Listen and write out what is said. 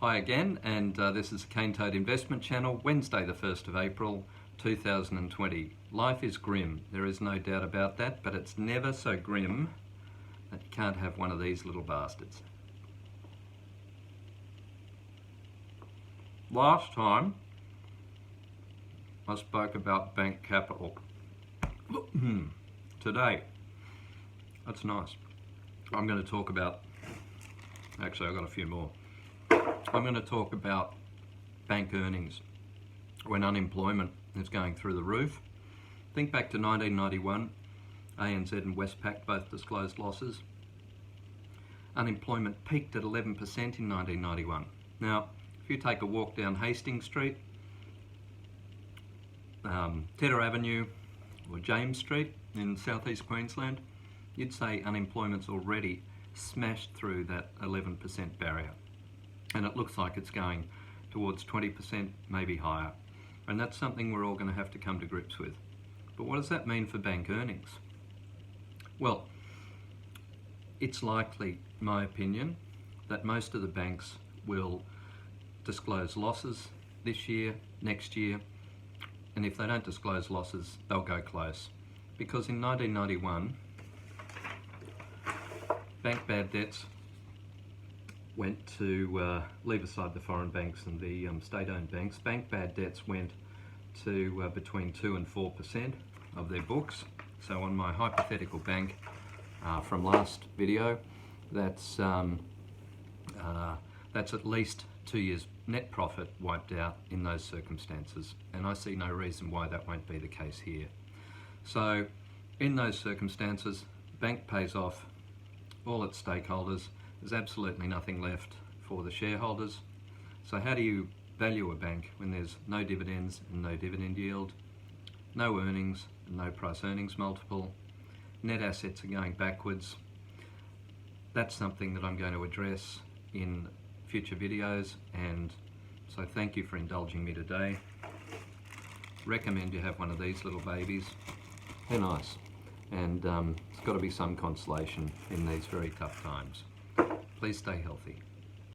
Hi again, and this is the Cane Toad Investment Channel, Wednesday the 1st of April 2020. Life is grim, there is no doubt about that, but it's never so grim that you can't have one of these little bastards. Last time I spoke about bank capital. Today, that's nice. I'm going to talk about, actually I've got a few more. I'm going to talk about bank earnings when unemployment is going through the roof. Think back to 1991, ANZ and Westpac both disclosed losses. Unemployment peaked at 11% in 1991. Now, if you take a walk down Hastings Street, Tedder Avenue or James Street in southeast Queensland, you'd say unemployment's already smashed through that 11% barrier. And it looks like it's going towards 20%, maybe higher. And that's something we're all going to have to come to grips with. But what does that mean for bank earnings? Well, it's likely, in my opinion, that most of the banks will disclose losses this year, next year, and if they don't disclose losses, they'll go close. Because in 1991, bank bad debts went to, leave aside the foreign banks and the state-owned banks, bank bad debts went to between 2 and 4% of their books. So on my hypothetical bank from last video, that's at least 2 years net profit wiped out in those circumstances, and I see no reason why that won't be the case here. So in those circumstances, bank pays off all its stakeholders. There's absolutely nothing left for the shareholders. So how do you value a bank when there's no dividends and no dividend yield, no earnings and no price earnings multiple, net assets are going backwards? That's something that I'm going to address in future videos, and so thank you for indulging me today. Recommend you have one of these little babies. They're nice, and it's got to be some consolation in these very tough times. Please stay healthy.